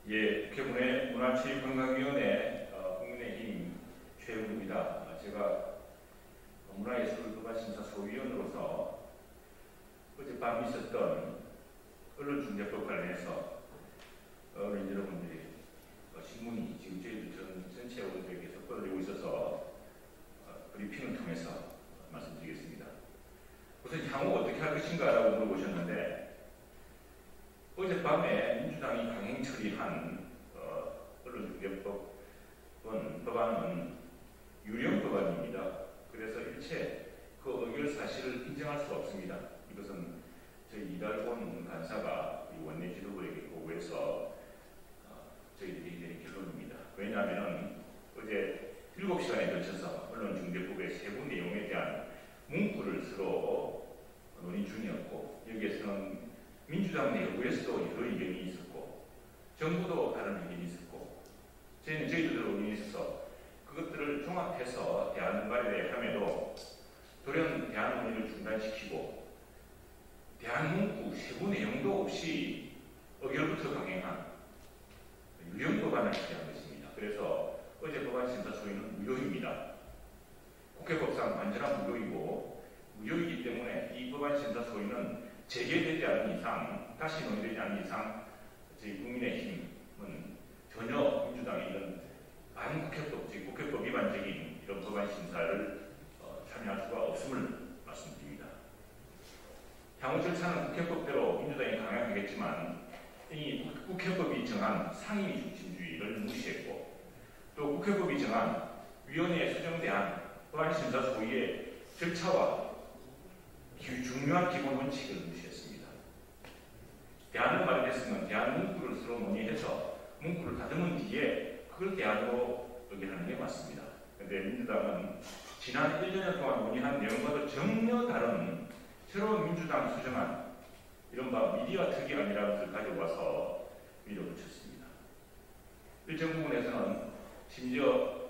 예, 국회 문화체육관광위원회 국민의힘 최영구입니다. 제가 문화예술부가심사 소위원으로서 어젯밤 있었던 언론중재법 관련해서 언론 여러분들이 신문이 지금 저희들 전체 언론들에게서 뻗어지고 있어서 브리핑을 통해서 말씀드리겠습니다. 우선 향후 어떻게 할 것인가라고 물어보셨는데, 어젯밤에 민주당이 강행 처리한 언론중재법 법안은 유령 법안입니다. 그래서 일체 그 의결 사실을 인정할 수 없습니다. 이것은 저희 이달곤 간사가 원내 지도부에게 보고해서 저희들이 내린 결론입니다. 왜냐하면 어제 7시간에 걸쳐서 언론중재법의 세부 내용에 대한 문구를 서로 논의 중이었고, 여기에서는 민주당 내부에서도 여러 의견이 있었고, 정부도 다른 의견이 있었고, 저희는 저희들로 의견이 있어서 그것들을 종합해서 대안 마련함에도 돌연 대안 논의를 중단시키고 대안 문구 세부 내용도 없이 의결부터 강행한 유령 법안을 처리한 것입니다. 그래서 어제 법안 심사 소위는 무효입니다. 국회법상 완전한 무효이고, 무효이기 때문에 이 법안 심사 소위는 재개되지 않는 이상, 다시 논의되지 않는 이상 저희 국민의힘은 전혀 민주당의 이런 반국회법, 즉 국회법 위반적인 이런 법안 심사를 참여할 수가 없음을 말씀드립니다. 향후 절차는 국회법대로 민주당이 강행하겠지만, 이 국회법이 정한 상임위 중심주의를 무시했고, 또 국회법이 정한 위원회에 수정대한 법안 심사 소위의 절차와 중요한 기본 원칙을 무시했습니다. 대안을 마련했으면 대안 문구를 서로 논의해서 문구를 다듬은 뒤에 그걸 대안으로 의결하는 게 맞습니다. 그런데 민주당은 지난 1년 동안 논의한 내용과도 전혀 다른 새로운 민주당 수정안, 이른바 미디어 특위안이라는 것을 가져와서 밀어붙였습니다. 일정 부분에서는 심지어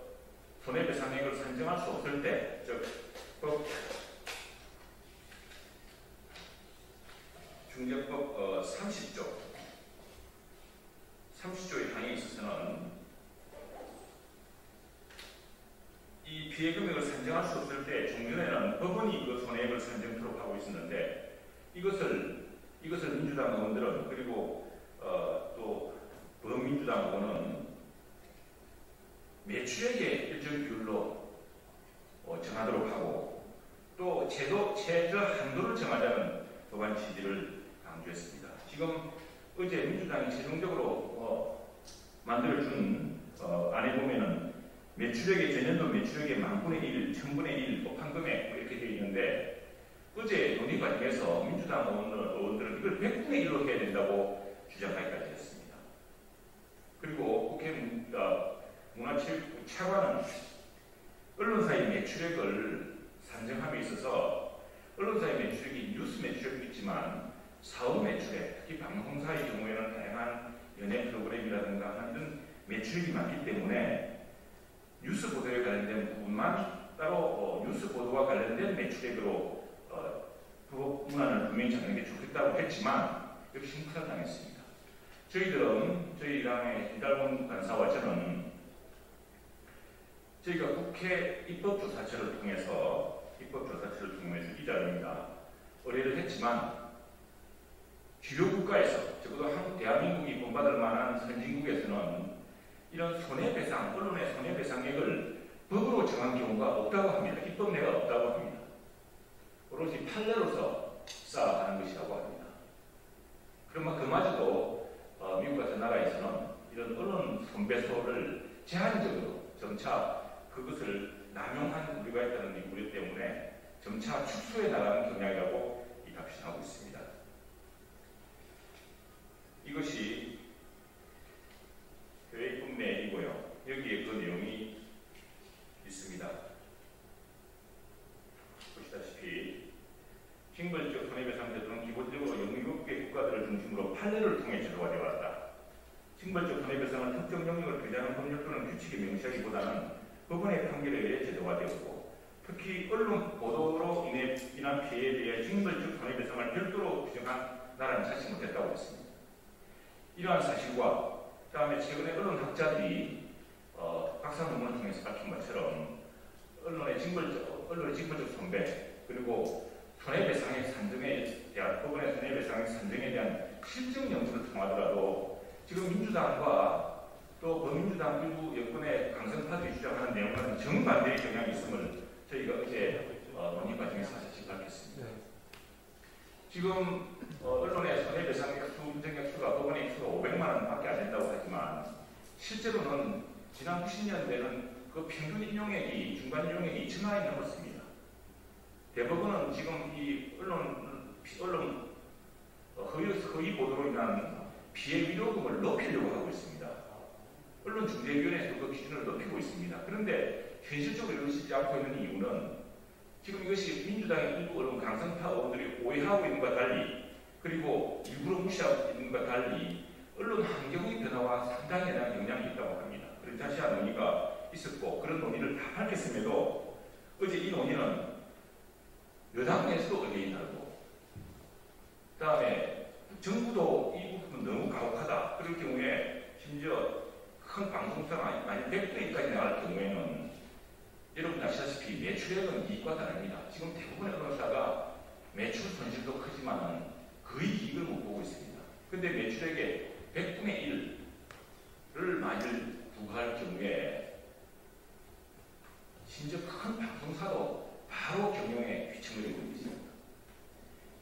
손해배상액을 산정할 수 없을 때, 즉 중재법 30조의 항에 있어서는 이 피해 금액을 산정할 수 없을 때 종전에는 법원이 그 손해액을 산정토록 하고 있었는데, 이것을 민주당 의원들은, 그리고 또 범민주당 의원은 매출액의 일정 비율로 정하도록 하고, 또 최저 한도를 정하자는 법안 취지를 강조했습니다. 지금 어제 민주당이 최종적으로 만들어준 안에 보면은 매출액의 전년도 매출액의 만분의 1, 천분의 1, 판금액 이렇게 되어 있는데, 어제 논의 과정에서 민주당 의원들은 이걸 100분의 1로 해야 된다고 주장하기까지 했습니다. 그리고 국회 문화체육부 차관은 언론사의 매출액을 산정함에 있어서 언론사의 매출액이 뉴스 매출액도 있지만 사업 매출액, 특히 방송사의 경우에는 다양한 연예 프로그램이라든가 이런 매출액이 많기 때문에 뉴스 보도에 관련된 부분만 따로 뉴스 보도와 관련된 매출액으로 문안을 분명히 잡는 게 좋겠다고 했지만 역시 무탄당했습니다. 저희 당의 이달곤 간사와 저는 저희가 국회 입법조사처를 통해서 이 자료입니다. 의뢰를 했지만 주요 국가에서, 적어도 대한민국이 본받을 만한 선진국에서는 이런 손해배상, 언론의 손해배상액을 법으로 정한 경우가 없다고 합니다. 입법례가 없다고 합니다. 오로지 판례로서 쌓아가는 것이라고 합니다. 그러면 그마저도 미국 같은 나라에서는 이런 언론 손배소를 제한적으로 점차 그것을 남용한 우리가 있다는 우려 때문에 점차 축소해 나가는 경향이라고 답신하고 있습니다. 이것이 교회 입법례이고요. 여기에 그 내용이 있습니다. 보시다시피 징벌적 손해배상 제도는 기본적으로 영유국계 국가들을 중심으로 판례를 통해 제도가 되어 왔다. 징벌적 손해배상은 특정 영역을 규정하는 법률 또는 규칙에 명시하기보다는 법원의 판결에 의해 제도가 되었고, 특히 언론 보도로 인한 피해에 대해 징벌적 손해배상을 별도로 규정한 나라는 찾지 못했다고 했습니다. 이러한 사실과 그다음에 최근에 언론학자들이 박사 논문을 통해서 밝힌 것처럼 언론의 징벌적 손배 그리고 손해배상의 산정에 대한 법원의 손해배상의 산정에 대한 실증 연구를 통하더라도 지금 민주당과 또 범민주당 일부 여권의 강성파들이 주장하는 내용과는 정반대의 경향이 있음을 저희가 어제 논의 과정에서 사실 밝혔습니다. 지금 언론의 손해배상 액수, 인정 액수가 법원의 액수가 500만 원밖에 안 된다고 하지만 실제로는 지난 90년대는 그 평균 인용액이 중간 인용액이 2천만 원이 넘었습니다. 대법원은 지금 이 언론 허위 보도로 인한 피해 위로금을 높이려고 하고 있습니다. 언론중재위원회에서 그 기준을 높이고 있습니다. 그런데 현실적으로 이루어지지 않고 있는 이유는 지금 이것이 민주당의 일부 언론 강성파 의원들이 오해하고 있는 것과 달리 그리고 일부러 무시하고 있는 것과 달리 언론 환경의 변화와 상당히 영향이 있다고 합니다. 그래서 자세한 논의가 있었고 그런 논의를 다 밝혔음에도 어제 이 논의는 여당 내에서도 의견이 다르고 그 다음에 정부도 이 부분은 너무 가혹하다. 그럴 경우에 심지어 큰 방송사가 만약 100배까지 나갈 경우에는 여러분 아시다시피 매출액은 이익과 다릅니다. 지금 대부분의 언론사가 매출 손실도 크지만 거의 이익을 못 보고 있습니다. 근데 매출액의 100분의 1을 만일 부과할 경우에 심지어 큰 방송사도 바로 경영에 휘청거리고 있습니다.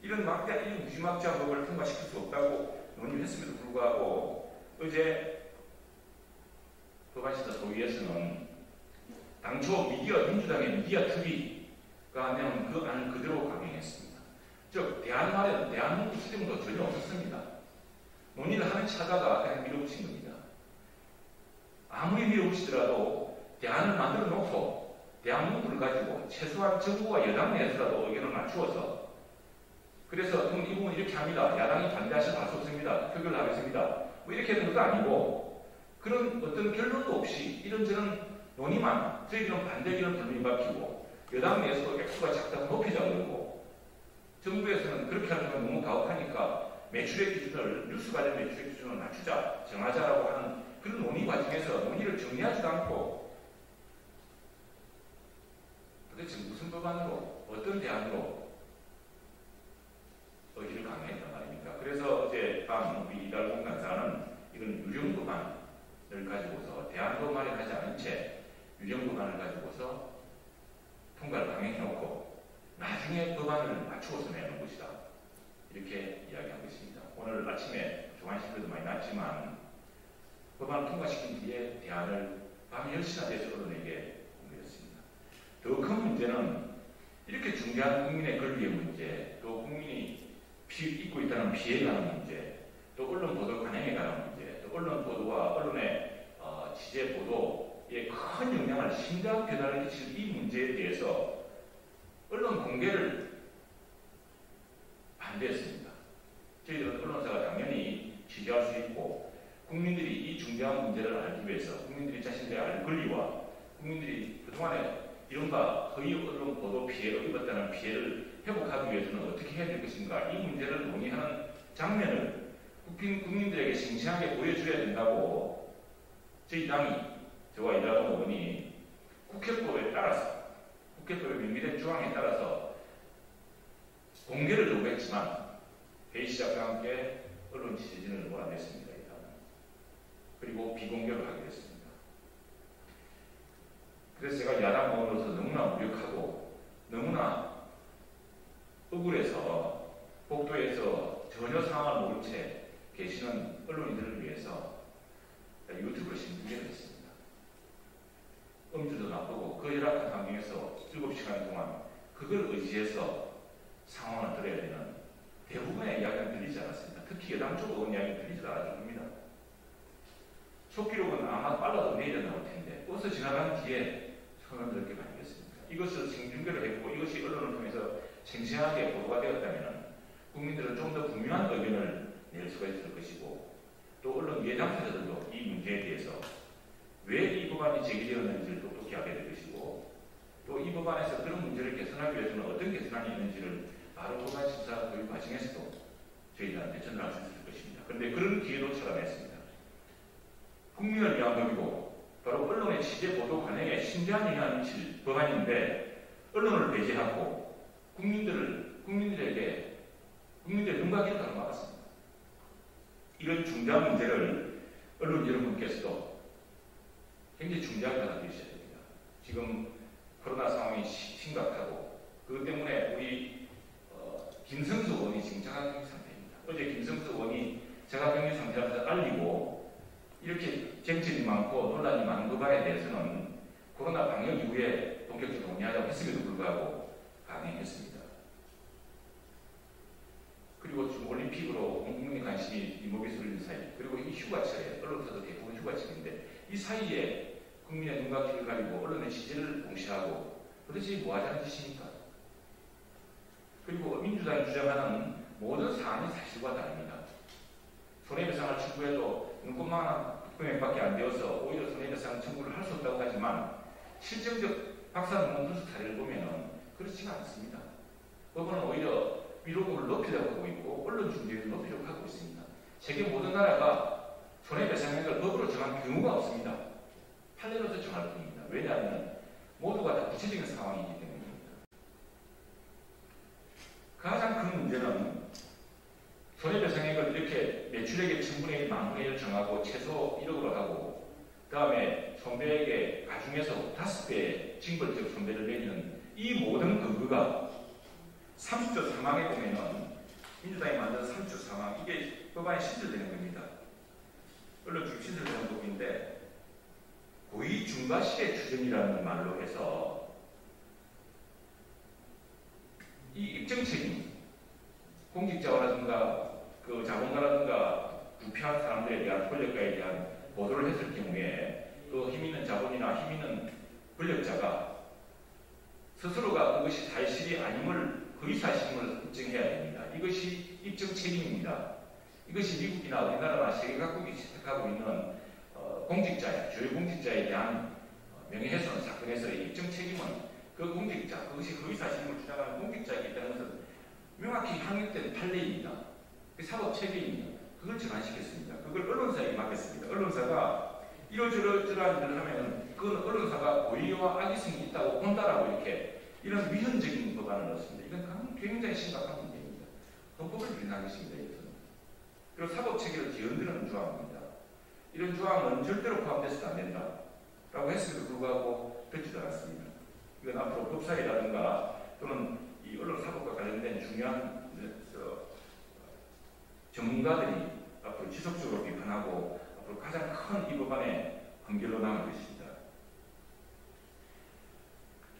이런 무지막지한 법을 통과시킬 수 없다고 논의를 했음에도 불구하고 어제 법안심사 소위에서는 당초 민주당의 미디어 특위가 내는 그 안을 그대로 강행했습니다. 즉 대한민국 수정도 전혀 없었습니다. 논의를 하는 차다가 그냥 밀어붙인 겁니다. 아무리 밀어붙이더라도 대안을 만들어 놓고 대한민국을 가지고 최소한 정부와 여당 내에서라도 의견을 맞추어서 그래서 이 부분 이렇게 합니다. 야당이 반대하셔도 할 수 없습니다. 표결을 하겠습니다. 뭐 이렇게 하는 것도 아니고 그런 어떤 결론도 없이 이런저런 논의만 저희들은 반대 의견을 불명확히고 여당 내에서도 액수가 작다고 높이자고 그러고 정부에서는 그렇게 하는 건 너무 가혹하니까 매출액 기준을 뉴스 관련 매출액 기준을 낮추자 정하자라고 하는 그런 논의 과정에서 논의를 정리하지도 않고 도대체 무슨 법안으로 어떤 대안으로 의지를 강행했단 말입니까? 그래서 어제 밤 우리 이달공 간사는 이건 유령 법안을 가지고서 대안도 마련하지 않은 채 유령 법안을 가지고서 통과를 강행해놓고 나중에 법안을 맞추어서 내는 것이다. 이렇게 이야기하고 있습니다. 오늘 아침에 조간식들도 많이 났지만 법안을 통과시킨 뒤에 대안을 밤 10시나 돼서 언론에게 공개했습니다. 더 큰 문제는 이렇게 중대한 국민의 권리의 문제, 또 국민이 입고 있다는 피해에 관한 문제, 또 언론 보도 관행에 관한 문제, 또 언론 보도와 언론의 취재 보도에 큰 영향을 심대한 변화를 끼칠 이 문제에 대해서 언론 공개를 반대했습니다. 저희들은 언론사가 당연히 취재할 수 있고 국민들이 이 중대한 문제를 알기 위해서 국민들이 자신들의 알 권리와 국민들이 그동안에 이른바 허위 언론 보도 피해를 입었다는 피해를 회복하기 위해서는 어떻게 해야 될 것인가 이 문제를 논의하는 장면을 국민들에게 생생하게 보여줘야 된다고 저희 당이 저와 이달공 의원이 국회법에 따라서 국회법의 명기된 조항에 따라서 공개를 요구했지만 회의 시작과 함께 언론 취재진을 몰아냈습니다. 일단. 그리고 비공개로 하게 됐습니다. 그래서 제가 야당 의원으로서 너무나 무력하고 너무나 억울해서 복도에서 전혀 상황을 모른 채 계시는 언론인들을 위해서 유튜브를 신청을 했습니다. 음주도 나쁘고 그 열악한 환경에서 7시간 동안 그걸 의지해서 상황을 들어야 되는 대부분의 이야기는 들리지 않았습니다. 특히 여당 쪽 의원 이야기는 들리지 않았습니다. 속기록은 아마 빨라도 내일 나올 텐데 버스 지나간 뒤에 손을 넓게 발견했습니다. 이것을 생중계를 했고 이것이 언론을 통해서 생생하게 보도가 되었다면 국민들은 좀 더 분명한 의견을 낼 수가 있을 것이고 또 언론 예당사들도 이 문제에 대해서 왜 이 법안이 제기되었는지를 똑똑히 알게 될 것이고 또 이 법안에서 그런 문제를 개선하기 위해서는 어떤 개선안이 있는지를 바로 법안심사 교육 과정에서도 저희들한테 전달할 수 있을 것입니다. 그런데 그런 기회도 찾아냈습니다. 국민을 위한 법이고 바로 언론의 취재 보도 관행에 심대한 영향을 미칠 법안인데 언론을 배제하고 국민들의 눈과 귀를 가로막았습니다. 이런 중대한 문제를 언론 여러분께서도 굉장히 중대하게 받아들이셔야 됩니다. 지금 코로나 상황이 심각하고 그것 때문에 우리 김성수 의원이 지금 자가격리 상태입니다. 어제 김성수 의원이 자가격리 상태라서 알리고 이렇게 쟁점이 많고 논란이 많은 법안에 대해서는 코로나 방역 이후에 본격적으로 논의하자고 했음에도 불구하고 강행했습니다. 그리고 지금 올림픽으로 온 국민의 관심이 이목이 쏠린 사이, 그리고 이 휴가철에 언론사도 대부분 휴가철인데 이 사이에 국민의 눈과 귀를 가리고 언론의 취재를 공시하고 도대체 뭐 하자는 짓입니까? 그리고 민주당이 주장하는 모든 사안이 사실과 다릅니다. 손해배상을 청구해도 눈꽃만한 금액밖에 안 되어서 오히려 손해배상 청구를 할 수 없다고 하지만 실정적 박사 논문 분석 사례를 보면 그렇지가 않습니다. 법원은 오히려 위로금을 높이려고 하고 있고 언론 중재를 높이려고 하고 있습니다. 세계 모든 나라가 손해배상액을 법으로 정한 경우가 없습니다. 판례로서 정할 뿐입니다. 왜냐하면 모두가 다 구체적인 상황이기 때문입니다. 가장 큰 문제는 손해배상액을 이렇게 매출액의 1000분의 1, 10,000분의 1을 정하고 최소 1억으로 하고 그 다음에 손배액의 가중에서 5배의 징벌적 손배를 매기는 이 모든 근거가 30조 3항에 보면은 민주당이 만든 30조 3항 이게 법안에 신설되는 겁니다. 언론 중심 신설되는 법인데 고의 중과실의 추정이라는 말로 해서 이 입증 책임 공직자라든가 그 자본가라든가 부패한 사람들에 대한 권력가에 대한 보도를 했을 경우에 그 힘 있는 자본이나 힘 있는 권력자가 스스로가 그것이 사실이 아님을 거의사실임을 입증해야 됩니다. 이것이 입증 책임입니다. 이것이 미국이나 우리나라나 세계 각국이 채택하고 있는 공직자야, 주요 공직자에 대한 명예훼손 사건에서의 입증 책임은 그 공직자, 그것이 거의사실임을 주장하는 공직자에게 있다는 것은 명확히 확립된 판례입니다. 그 사법 체계입니다. 그걸 전환시켰습니다. 그걸 언론사에게 맡겼습니다. 언론사가 이러저러한 일을 하면 그건 언론사가 고의와 악의성이 있다고 본다라고 이렇게 이런 위헌적인 법안을 넣었습니다. 이건 굉장히 심각한 문제입니다. 헌법을 위반한 것입니다. 이것은. 그리고 사법체계를 뒤흔드는 조항입니다. 이런 조항은 절대로 포함돼서는 안 된다. 라고 했음에도 불구하고 듣지도 않았습니다. 이건 앞으로 법사위라든가 또는 이 언론사법과 관련된 중요한 전문가들이 앞으로 지속적으로 비판하고 앞으로 가장 큰 이 법안의 판결로 남을 것입니다.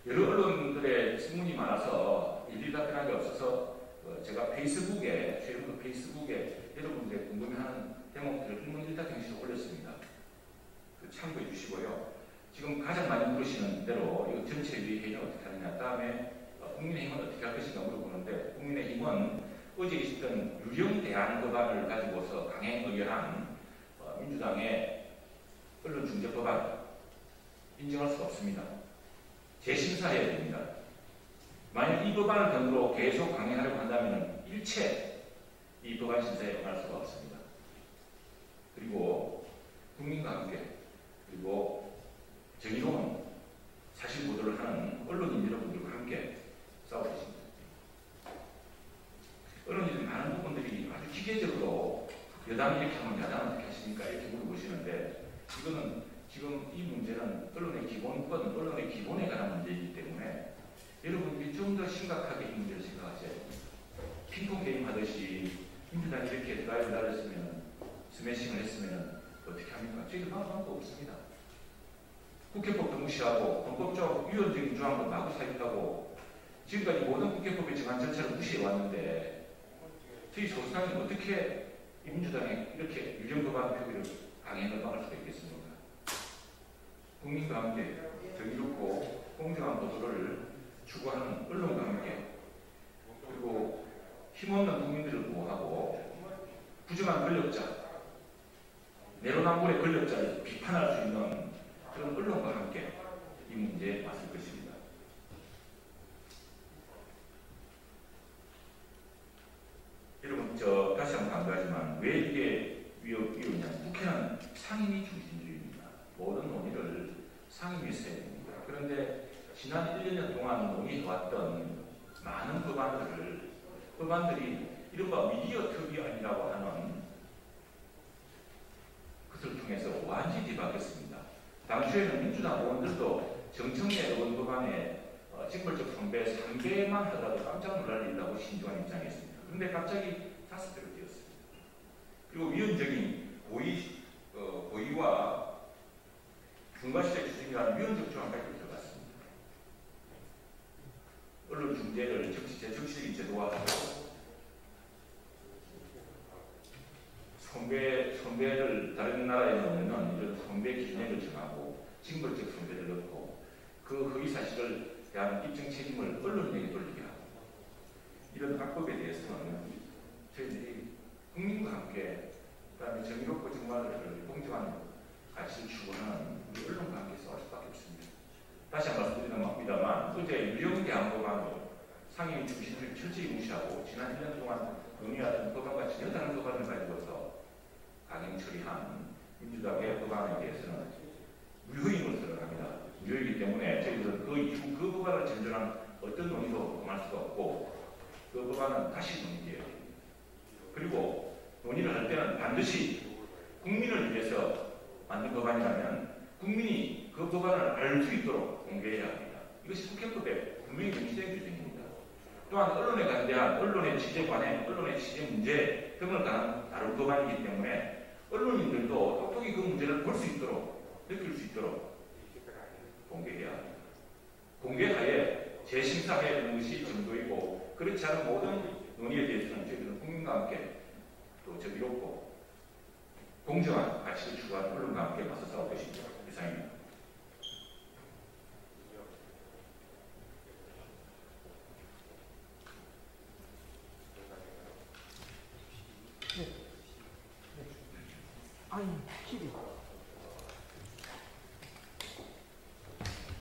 여러 언론들의 질문이 많아서 일일이 답변할 게 없어서 제가 페이스북에 여러분들의 궁금해하는 대목들을 인문 일답 형식으로 올렸습니다. 참고해 주시고요. 지금 가장 많이 물으시는 대로 이거 전체위 회의는 어떻게 하느냐, 다음에 국민의힘은 어떻게 할 것인가 물어보는데 국민의힘은 어제 있었던 유령 대안 법안을 가지고서 강행 의결한 민주당의 언론중재법안 인정할 수가 없습니다. 재심사해야 됩니다. 만약 이 법안을 근거로 계속 강행하려고 한다면 일체 이 법안 심사에 응할 수가 없습니다. 그리고 국민과 함께 그리고 정의로운 사실 보도를 하는 언론인 여러분들과 함께 싸울 것입니다. 언론인들 많은 부분들이 아주 기계적으로 여당이 이렇게 하면 야당은 어떻게 하십니까? 이렇게 물어보시는데 이거는 지금 이 문제는 언론의 기본권, 언론의 기본에 관한 문제이기 때문에 여러분들이 좀 더 심각하게 이 문제를 생각하셔야 됩니다. 핑퐁 게임 하듯이 민주당이 이렇게 드라이브 날렸으면 스매싱을 했으면 어떻게 합니까? 저희들 방법도 없습니다. 국회법도 무시하고 헌법적 유연적인 조항도 마구 사입하고 지금까지 모든 국회법의 정한 절차를 무시해 왔는데 저희 소수당이 어떻게 이 민주당에 이렇게 유령법안 표기를 강행을 막을 수가 있겠습니까? 국민과 함께 정의롭고 공정한 보도를 추구하는 언론과 함께 그리고 힘없는 국민들을 보호하고 부정한 권력자, 내로남불의 권력자를 비판할 수 있는 그런 언론과 함께 이 문제에 맞설 것입니다. 여러분, 다시 한번 강조하지만 왜 이게 위협이냐? 국회는 상임위 중심주의 상임위에서 해야 됩니다. 그런데 지난 1년 동안 논의해왔던 많은 법안들이 이른바 미디어 특위안이라고 하는 것을 통해서 완전히 뒤바뀌었습니다. 당시에는 민주당 의원들도 정청래 의원 법안에 징벌적 손배 3배만 하더라도 깜짝 놀랄 일이라고 신중한 입장이었습니다. 그런데 갑자기 5배로 뛰었습니다. 그리고 위헌적인 고의와 중과시적 추정이라는 위헌적 조항까지 들어갔습니다. 언론 중재를 정치적인 제도화하고 손배를 다른 나라에 넣는 이런 손배 기준을 정하고 징벌적 손배를 넣고 그 허위 사실을 대한 입증 책임을 언론에게 돌리게 하고 이런 악법에 대해서는 저희들이 국민과 함께 그다음에 정의롭고 정말을 공정한 가치를 추구하는 우리 언론과 함께 싸울 수밖에 없습니다. 다시 한 번 말씀드립니다만 어제 유형대항법안으로 상임위 중심을 철저히 무시하고 지난 1년 동안 논의하던 법안과 전혀 다른 법안을 가지고서 강행 처리한 민주당의 법안에 대해서는 무효임을 선언합니다. 무효이기 때문에 저희들은 그 법안을 전전한 어떤 논의도 범할 수가 없고 그 법안은 다시 논의해야 됩니다. 그리고 논의를 할 때는 반드시 국민을 위해서 만든 법안이라면 국민이 그 법안을 알 수 있도록 공개해야 합니다. 이것이 국회법에 분명히 명시된 규정입니다. 또한 언론에 관대한 언론의 취재 관행, 언론의 취재 문제 등을 다룬 법안이기 때문에 언론인들도 똑똑히 그 문제를 볼 수 있도록 느낄 수 있도록 공개해야 합니다. 공개하에 재심사해야 하는 것이 정도이고 그렇지 않은 모든 논의에 대해서는 저희들은 국민과 함께 또 정의롭고 공정한 가치를 추구하는 언론과 함께 맞서 싸울 것입니다. 이상입니다.